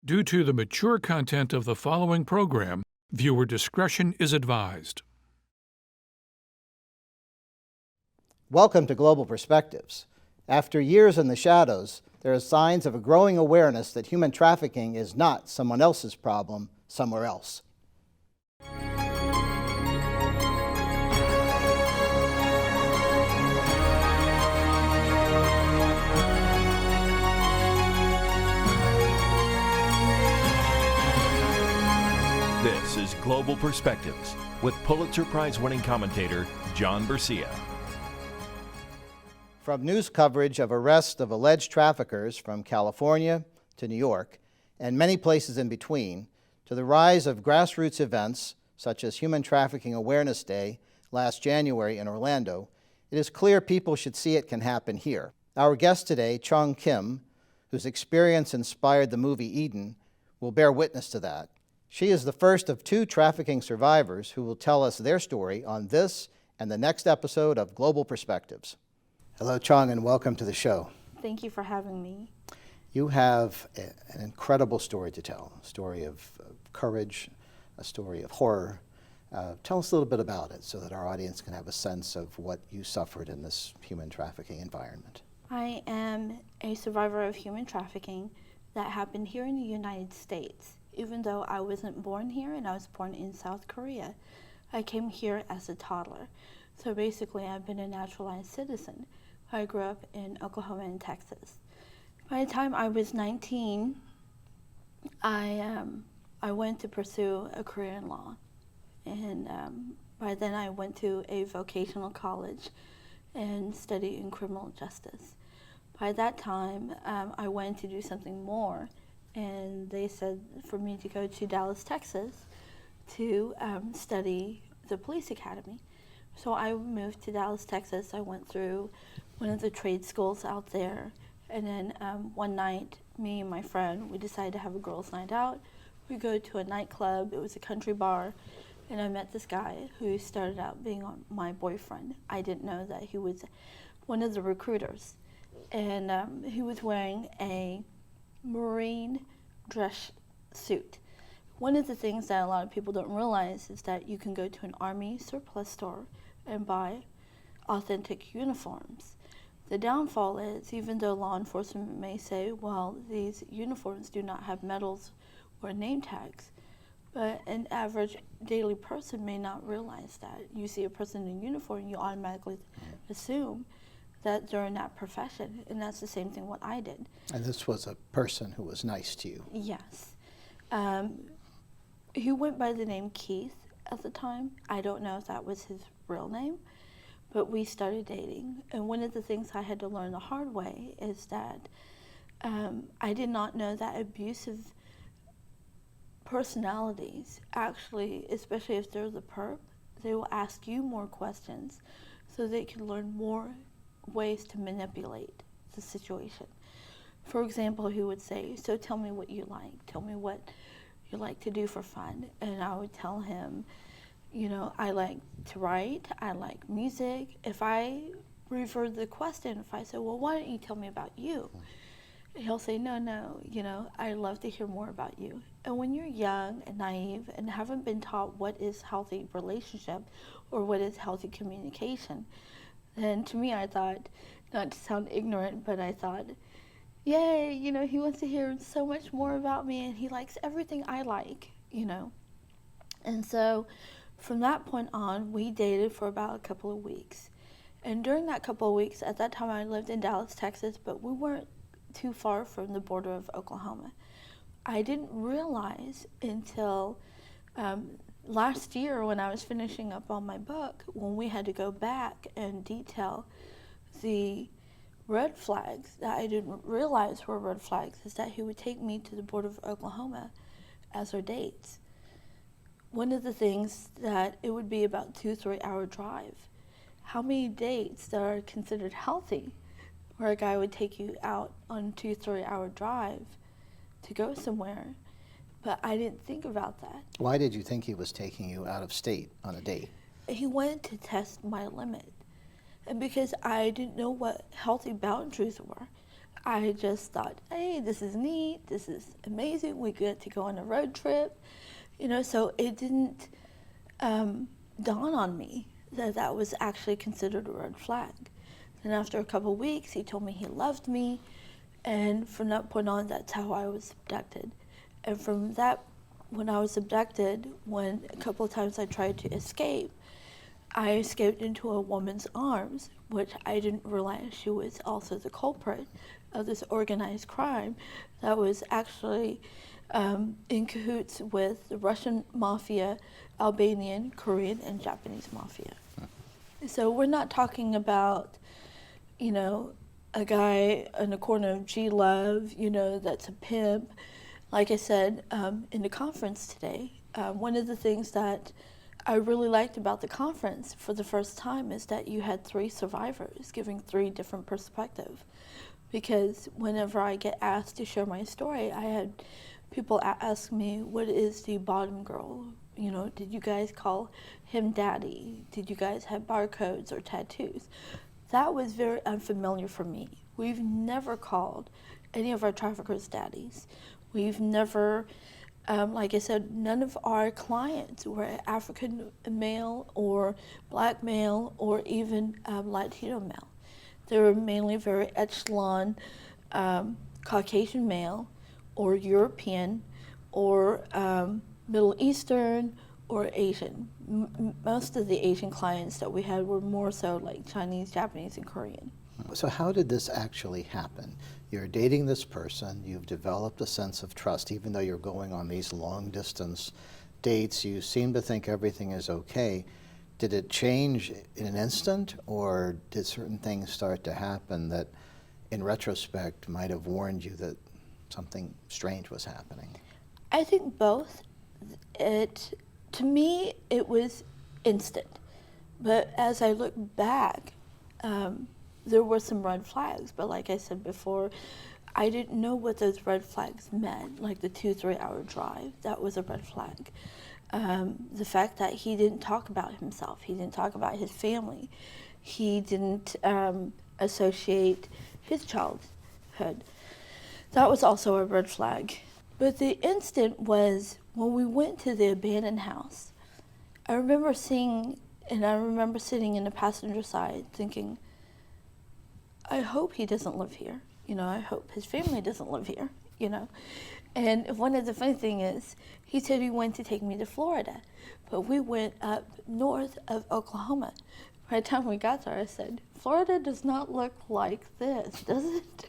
Due to the mature content of the following program, viewer discretion is advised. Welcome to Global Perspectives. After years in the shadows, there are signs of a growing awareness that human trafficking is not someone else's problem somewhere else. This is Global Perspectives with Pulitzer Prize-winning commentator John Bercia. From news coverage of arrests of alleged traffickers from California to New York and many places in between, to the rise of grassroots events such as Human Trafficking Awareness Day last January in Orlando, it is clear people should see it can happen here. Our guest today, Chung Kim, whose experience inspired the movie Eden, will bear witness to that. She is the first of two trafficking survivors who will tell us their story on this and the next episode of Global Perspectives. Hello, Chung, and welcome to the show. Thank you for having me. You have an incredible story to tell, a story of courage, a story of horror. Tell us a little bit about it so that our audience can have a sense of what you suffered in this human trafficking environment. I am a survivor of human trafficking that happened here in the United States. Even though I wasn't born here and I was born in South Korea, I came here as a toddler. So basically, I've been a naturalized citizen. I grew up in Oklahoma and Texas. By the time I was 19, I went to pursue a career in law. And by then I went to a vocational college and studied in criminal justice. By that time, I went to do something more. And they said for me to go to Dallas, Texas to study the police academy. So I moved to Dallas, Texas. I went through one of the trade schools out there. And then one night, me and my friend, we decided to have a girls' night out. We go to a nightclub. It was a country bar. And I met this guy who started out being my boyfriend. I didn't know that he was one of the recruiters. And he was wearing a Marine dress suit. One of the things that a lot of people don't realize is that you can go to an Army surplus store and buy authentic uniforms. The downfall is, even though law enforcement may say, well, these uniforms do not have medals or name tags, but an average daily person may not realize that. You see a person in uniform, you automatically assume that they're in that profession, and that's the same thing what I did. And this was a person who was nice to you. Yes. He went by the name Keith at the time. I don't know if that was his real name, but we started dating. And one of the things I had to learn the hard way is that I did not know that abusive personalities actually, especially if they're the perp, they will ask you more questions so they can learn more ways to manipulate the situation. For example, he would say, so tell me what you like. Tell me what you like to do for fun. And I would tell him, you know, I like to write, I like music. If I revert the question, if I say, well, why don't you tell me about you? He'll say, no, you know, I love to hear more about you. And when you're young and naive and haven't been taught what is healthy relationship or what is healthy communication, and to me, I thought, not to sound ignorant, but I thought, yay, you know, he wants to hear so much more about me and he likes everything I like, you know. And so from that point on, we dated for about a couple of weeks. And during that couple of weeks, at that time I lived in Dallas, Texas, but we weren't too far from the border of Oklahoma. I didn't realize until last year when I was finishing up on my book, when we had to go back and detail the red flags that I didn't realize were red flags, is that he would take me to the border of Oklahoma as our dates. One of the things that it would be about 2-3 hour drive. How many dates that are considered healthy where a guy would take you out on a 2-3 hour drive to go somewhere? But I didn't think about that. Why did you think he was taking you out of state on a date? He wanted to test my limit. And because I didn't know what healthy boundaries were, I just thought, hey, this is neat, this is amazing, we get to go on a road trip, so it didn't dawn on me that that was actually considered a red flag. And after a couple of weeks, he told me he loved me, and from that point on, that's how I was abducted. And from that, when I was abducted, when a couple of times I tried to escape, I escaped into a woman's arms, which I didn't realize she was also the culprit of this organized crime that was actually in cahoots with the Russian mafia, Albanian, Korean, and Japanese mafia. So we're not talking about, a guy in the corner of G-Love, that's a pimp. Like I said in the conference today, one of the things that I really liked about the conference for the first time is that you had 3 survivors giving 3 different perspectives. Because whenever I get asked to share my story, I had people ask me, what is the bottom girl? Did you guys call him daddy? Did you guys have barcodes or tattoos? That was very unfamiliar for me. We've never called any of our traffickers daddies. We've never, like I said, none of our clients were African male or black male or even Latino male. They were mainly very echelon Caucasian male or European or Middle Eastern or Asian. Most of the Asian clients that we had were more so like Chinese, Japanese, and Korean. So how did this actually happen? You're dating this person, you've developed a sense of trust, even though you're going on these long distance dates, you seem to think everything is okay. Did it change in an instant, or did certain things start to happen that, in retrospect, might have warned you that something strange was happening? I think both. To me, it was instant. But as I look back, there were some red flags. But like I said before, I didn't know what those red flags meant, like the 2-3 hour drive. That was a red flag. The fact that he didn't talk about himself, he didn't talk about his family, he didn't associate his childhood. That was also a red flag. But the instant was when we went to the abandoned house. I remember sitting in the passenger side thinking, I hope he doesn't live here. I hope his family doesn't live here, And one of the funny things is, he said he wanted to take me to Florida, but we went up north of Oklahoma. By the time we got there, I said, Florida does not look like this, does it?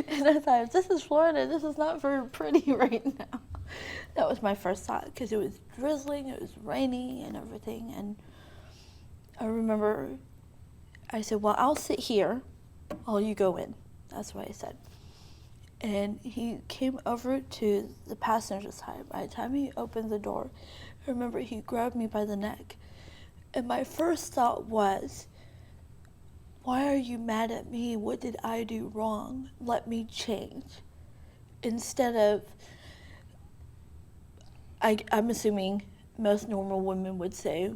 And I thought, if this is Florida, this is not very pretty right now. That was my first thought, because it was drizzling, it was rainy and everything. And I remember I said, well, I'll sit here while you go in. That's what I said. And he came over to the passenger side. By the time he opened the door, I remember he grabbed me by the neck. And my first thought was, why are you mad at me? What did I do wrong? Let me change. Instead of, I'm assuming most normal women would say,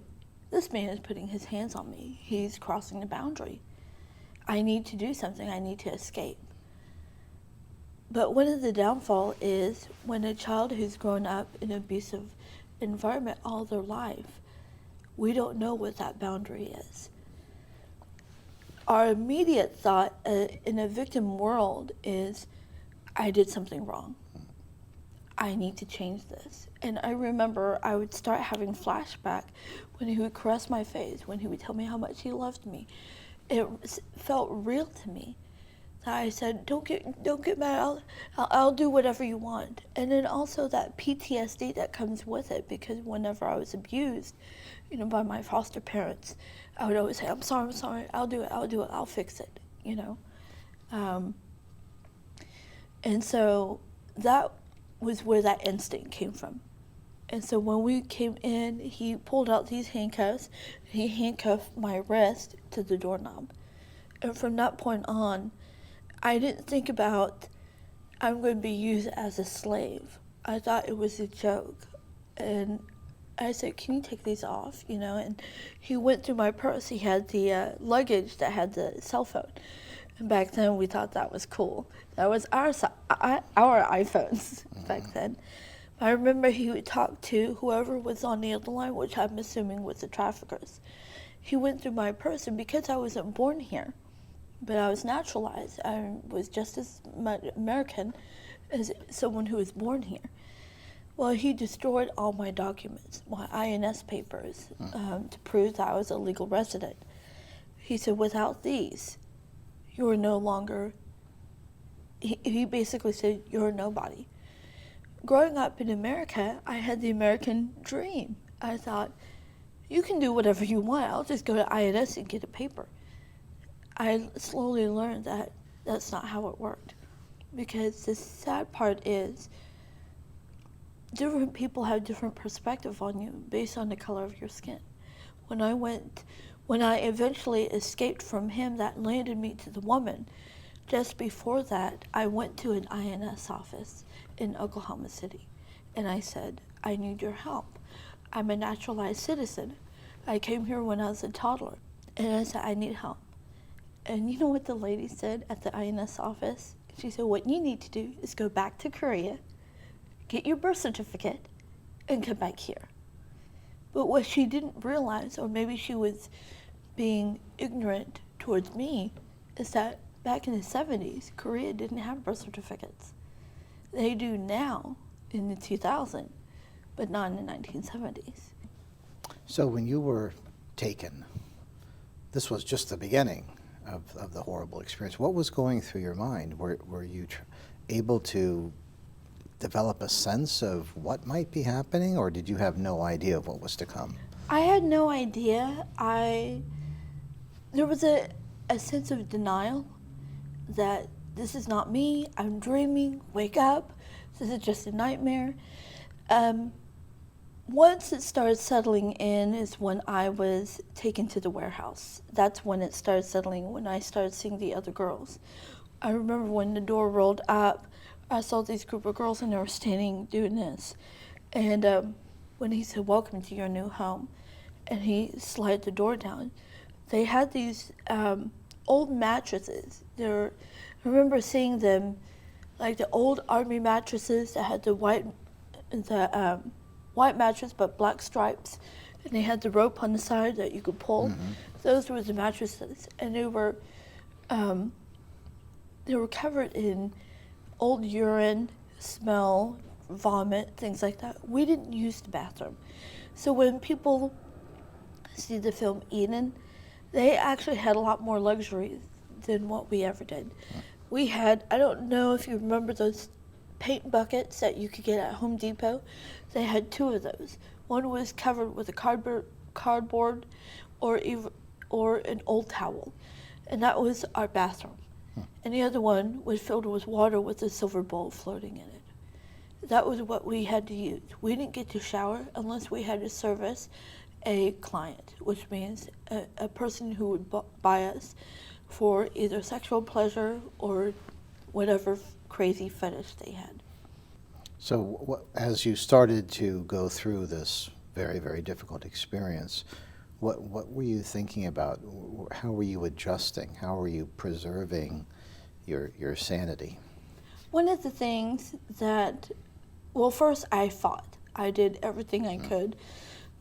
this man is putting his hands on me. He's crossing the boundary. I need to do something. I need to escape. But one of the downfall is when a child who's grown up in an abusive environment all their life, we don't know what that boundary is. Our immediate thought in a victim world is, I did something wrong. I need to change this. And I remember I would start having flashback when he would caress my face, when he would tell me how much he loved me. It felt real to me. I said, don't get mad, I'll do whatever you want. And then also that PTSD that comes with it, because whenever I was abused, by my foster parents, I would always say, I'm sorry, I'll do it, I'll fix it, And so that was where that instinct came from. And so when we came in, he pulled out these handcuffs, and he handcuffed my wrist to the doorknob. And from that point on, I didn't think about, I'm going to be used as a slave. I thought it was a joke. And I said, can you take these off, And he went through my purse. He had the luggage that had the cell phone. And back then, we thought that was cool. That was our iPhones back then. I remember he would talk to whoever was on the other line, which I'm assuming was the traffickers. He went through my person because I wasn't born here, but I was naturalized. I was just as much American as someone who was born here. Well, he destroyed all my documents, my INS papers, to prove that I was a legal resident. He said, without these, you're no longer, he basically said, you're nobody. Growing up in America, I had the American dream. I thought, you can do whatever you want. I'll just go to INS and get a paper. I slowly learned that that's not how it worked. Because the sad part is, different people have different perspective on you based on the color of your skin. When I eventually escaped from him, that landed me to the woman. Just before that, I went to an INS office in Oklahoma City, and I said, I need your help. I'm a naturalized citizen. I came here when I was a toddler, and I said, I need help. And you know what the lady said at the INS office? She said, what you need to do is go back to Korea, get your birth certificate, and come back here. But what she didn't realize, or maybe she was being ignorant towards me, is that back in the 70s, Korea didn't have birth certificates. They do now in the 2000s, but not in the 1970s. So when you were taken, this was just the beginning of the horrible experience. What was going through your mind? Were you able to develop a sense of what might be happening, or did you have no idea of what was to come? I had no idea. There was a sense of denial that this is not me, I'm dreaming, wake up, this is just a nightmare. Once it started settling in is when I was taken to the warehouse. That's when it started settling, when I started seeing the other girls. I remember when the door rolled up, I saw these group of girls and they were standing doing this. And when he said, welcome to your new home, and he slid the door down, they had these old mattresses. I remember seeing them, like the old army mattresses that had the white mattress but black stripes, and they had the rope on the side that you could pull. Mm-hmm. Those were the mattresses, and they were covered in old urine, smell, vomit, things like that. We didn't use the bathroom. So when people see the film Eden, they actually had a lot more luxury than what we ever did. We had, I don't know if you remember those paint buckets that you could get at Home Depot. They had two of those. One was covered with a cardboard or an old towel, and that was our bathroom. And the other one was filled with water with a silver bowl floating in it. That was what we had to use. We didn't get to shower unless we had to service a client, which means a person who would buy us for either sexual pleasure or whatever crazy fetish they had. So as you started to go through this very, very difficult experience, what were you thinking about? How were you adjusting? How were you preserving your sanity? One of the things that, well, first I fought. I did everything I could.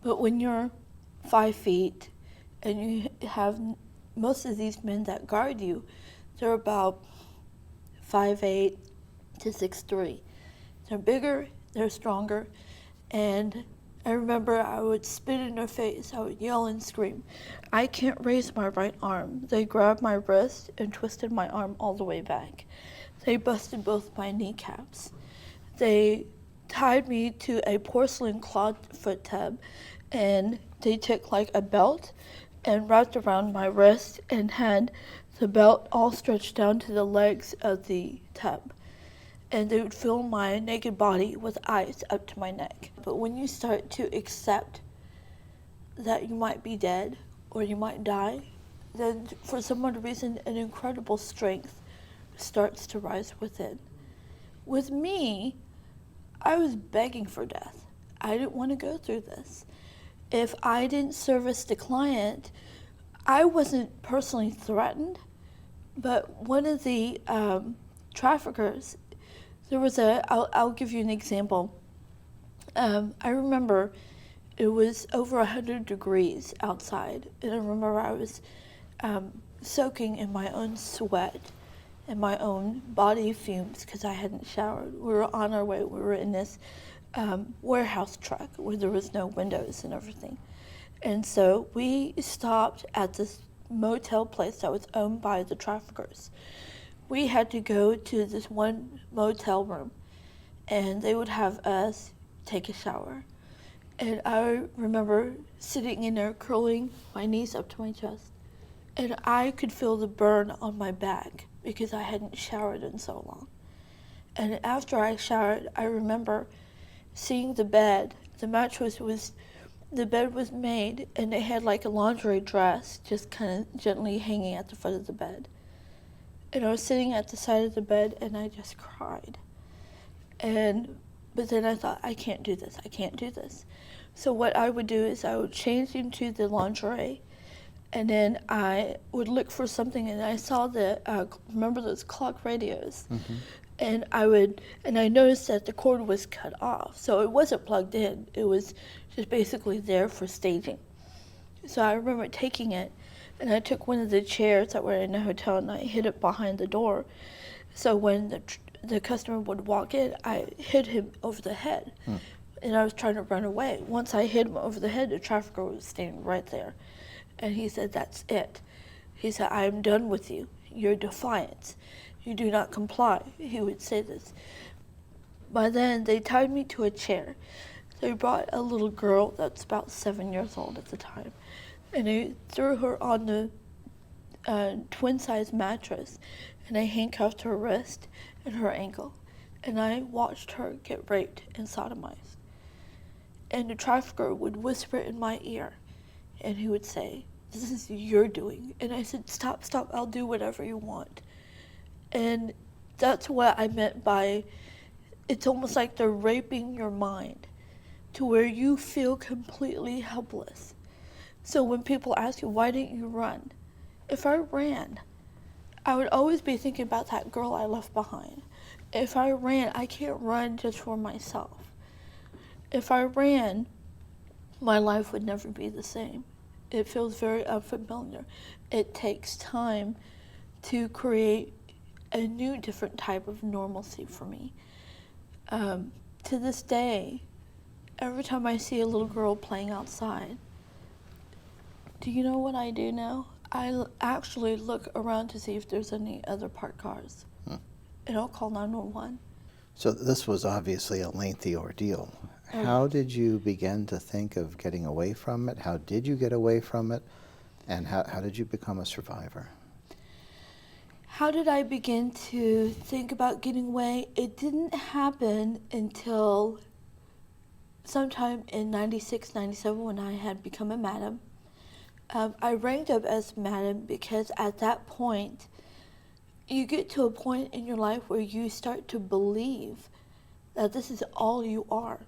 But when you're 5 feet and you have most of these men that guard you, they're about 5'8" to 6'3". They're bigger, they're stronger, and I remember I would spit in their face, I would yell and scream. I can't raise my right arm. They grabbed my wrist and twisted my arm all the way back. They busted both my kneecaps. They tied me to a porcelain cloth foot tub, and they took like a belt and wrapped around my wrist and had the belt all stretched down to the legs of the tub. And they would fill my naked body with ice up to my neck. But when you start to accept that you might be dead or you might die, then for some odd reason an incredible strength starts to rise within. With me, I was begging for death. I didn't want to go through this. If I didn't service the client, I wasn't personally threatened, But one of the traffickers, I'll give you an example. I remember it was over 100 degrees outside, and I remember I was soaking in my own sweat and my own body fumes because I hadn't showered. We were on our way. We were in this warehouse truck where there was no windows and everything. And so we stopped at this motel place that was owned by the traffickers. We had to go to this one motel room, and they would have us take a shower. And I remember sitting in there, curling my knees up to my chest, and I could feel the burn on my back because I hadn't showered in so long. And after I showered, I remember seeing the bed. The bed was made, and it had like a laundry dress just kind of gently hanging at the foot of the bed. And I was sitting at the side of the bed, and I just cried. But then I thought, I can't do this. So what I would do is I would change into the lingerie, and then I would look for something, and I saw remember those clock radios? Mm-hmm. And I noticed that the cord was cut off, so it wasn't plugged in. It was just basically there for staging. So I remember taking it, and I took one of the chairs that were in the hotel, and I hid it behind the door. So when the customer would walk in, I hit him over the head, and I was trying to run away. Once I hit him over the head, the trafficker was standing right there, and he said, "That's it." He said, "I am done with you. You're defiant. You do not comply." He would say this. By then, they tied me to a chair. They brought a little girl that's about 7 years old at the time, and they threw her on the twin-size mattress, and they handcuffed her wrist and her ankle, and I watched her get raped and sodomized. And the trafficker would whisper in my ear, and he would say, "This is your doing." And I said, stop, I'll do whatever you want." And that's what I meant by, it's almost like they're raping your mind to where you feel completely helpless. So when people ask you, "Why didn't you run?" If I ran, I would always be thinking about that girl I left behind. If I ran, I can't run just for myself. If I ran, my life would never be the same. It feels very unfamiliar. It takes time to create a new, different type of normalcy for me. To this day, every time I see a little girl playing outside, do you know what I do now? I actually look around to see if there's any other parked cars. And I'll call 911. So this was obviously a lengthy ordeal. How did you begin to think of getting away from it? How did you get away from it? And how did you become a survivor? How did I begin to think about getting away? It didn't happen until sometime in 96, 97 when I had become a madam. I ranked up as madam because at that point, you get to a point in your life where you start to believe that this is all you are.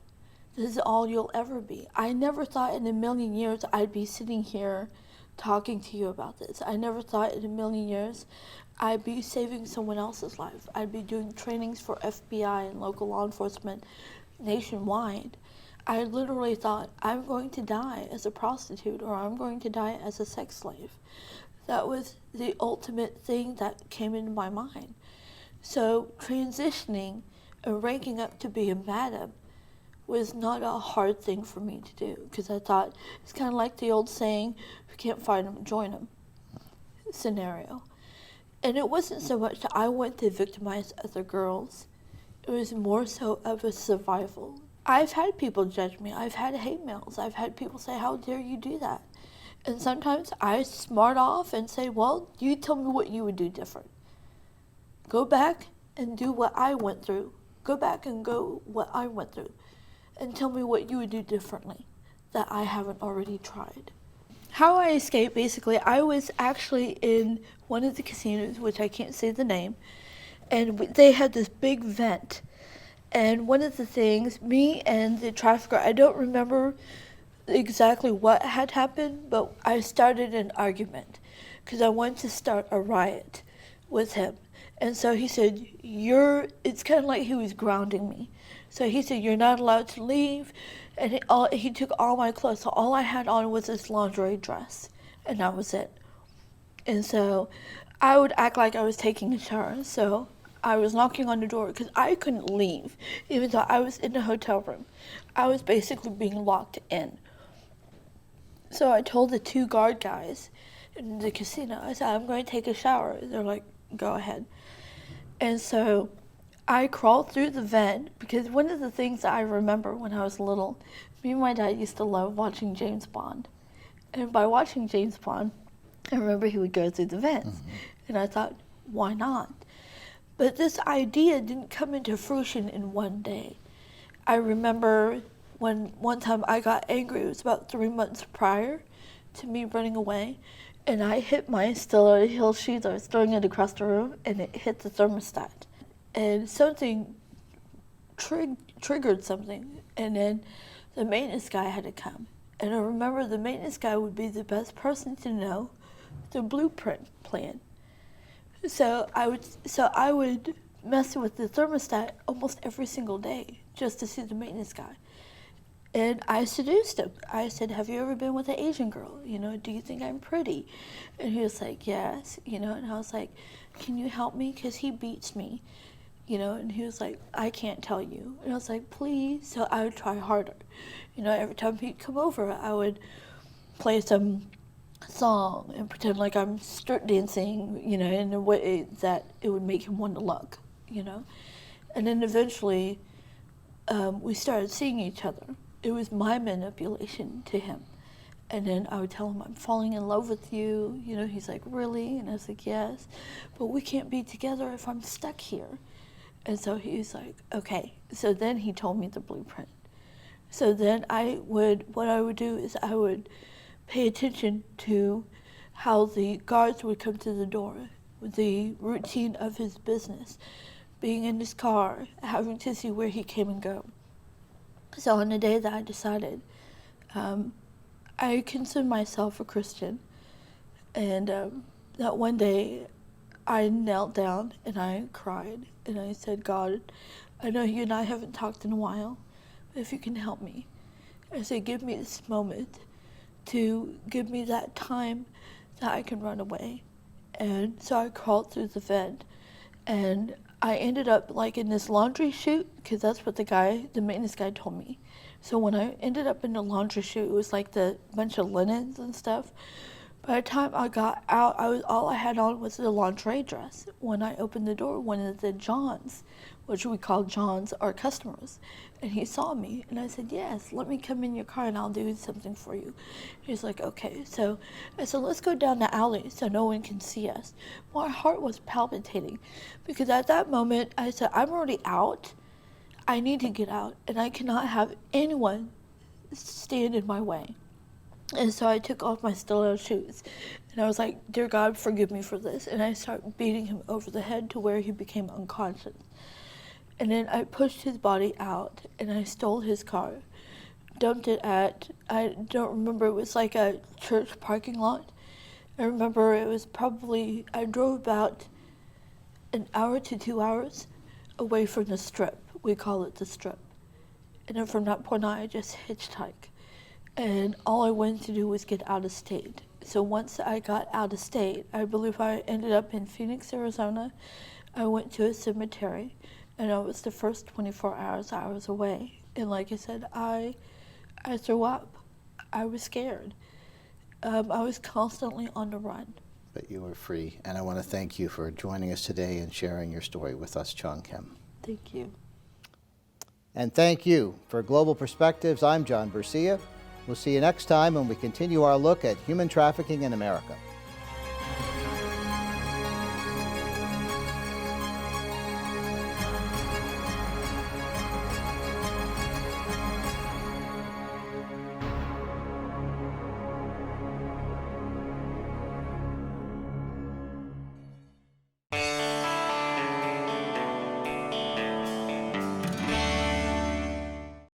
This is all you'll ever be. I never thought in a million years I'd be sitting here talking to you about this. I never thought in a million years I'd be saving someone else's life. I'd be doing trainings for FBI and local law enforcement nationwide. I literally thought, I'm going to die as a prostitute or I'm going to die as a sex slave. That was the ultimate thing that came into my mind. So transitioning and ranking up to be a madam was not a hard thing for me to do because I thought it's kind of like the old saying, if you can't fight them, join them scenario. And it wasn't so much that I went to victimize other girls. It was more so of a survival. I've had people judge me. I've had hate mails. I've had people say, "How dare you do that?" And sometimes I smart off and say, "Well, you tell me what you would do different. Go back and do what I went through. Go back and go what I went through. And tell me what you would do differently that I haven't already tried." How I escaped, basically, I was actually in one of the casinos, which I can't say the name, and they had this big vent. And one of the things, me and the trafficker, I don't remember exactly what had happened, but I started an argument because I wanted to start a riot. with him. And so he said, it's kind of like he was grounding me. So he said, you're not allowed to leave. And he took all my clothes. So all I had on was this lingerie dress. And that was it. And so I would act like I was taking a shower. So I was knocking on the door because I couldn't leave. Even though I was in the hotel room, I was basically being locked in. So I told the 2 guard guys in the casino, I said, I'm going to take a shower. They're like, go ahead. And so I crawled through the vent because one of the things that I remember when I was little, me and my dad used to love watching James Bond. And by watching James Bond, I remember he would go through the vents. And I thought, why not? But this idea didn't come into fruition in one day. I remember when one time I got angry, it was about 3 months prior to me running away, and I hit my Stella heel shoes. I was throwing it across the room, and it hit the thermostat. And something triggered something, and then the maintenance guy had to come. And I remember the maintenance guy would be the best person to know the blueprint plan. So I would mess with the thermostat almost every single day just to see the maintenance guy. And I seduced him. I said, have you ever been with an Asian girl? Do you think I'm pretty? And he was like, yes. And I was like, can you help me? Because he beats me. And he was like, I can't tell you. And I was like, please. So I would try harder. Every time he'd come over, I would play some song and pretend like I'm strip dancing, in a way that it would make him want to look, And then eventually, we started seeing each other. It was my manipulation to him. And then I would tell him, I'm falling in love with you. He's like, really? And I was like, yes. But we can't be together if I'm stuck here. And so he was like, okay. So then he told me the blueprint. So then what I would do is I would pay attention to how the guards would come to the door, the routine of his business, being in his car, having to see where he came and go. So on the day that I decided, I considered myself a Christian, and that one day I knelt down and I cried and I said, God, I know you and I haven't talked in a while, but if you can help me. I said, give me this moment to give me that time that I can run away. And so I crawled through the vent, and I ended up like in this laundry chute, because that's what the maintenance guy told me. So when I ended up in the laundry chute, it was like the bunch of linens and stuff. By the time I got out, all I had on was the lingerie dress. When I opened the door, one of the Johns, which we call Johns, are customers, and he saw me, and I said, yes, let me come in your car and I'll do something for you. He's like, okay. So I said, let's go down the alley so no one can see us. My heart was palpitating, because at that moment I said, I'm already out. I need to get out, and I cannot have anyone stand in my way. And so I took off my stiletto shoes, and I was like, dear God, forgive me for this. And I started beating him over the head to where he became unconscious. And then I pushed his body out, and I stole his car, dumped it at, I don't remember, it was like a church parking lot. I remember it was probably, I drove about an hour to 2 hours away from the Strip. We call it the Strip. And then from that point on, I just hitchhiked. And all I wanted to do was get out of state. So once I got out of state, I believe I ended up in Phoenix, Arizona. I went to a cemetery, and it was the first 24 hours I was away. And like I said, I threw up. I was scared. I was constantly on the run. But you were free, and I want to thank you for joining us today and sharing your story with us, Chong Kim. Thank you. And thank you. For Global Perspectives, I'm John Bercia. We'll see you next time when we continue our look at human trafficking in America.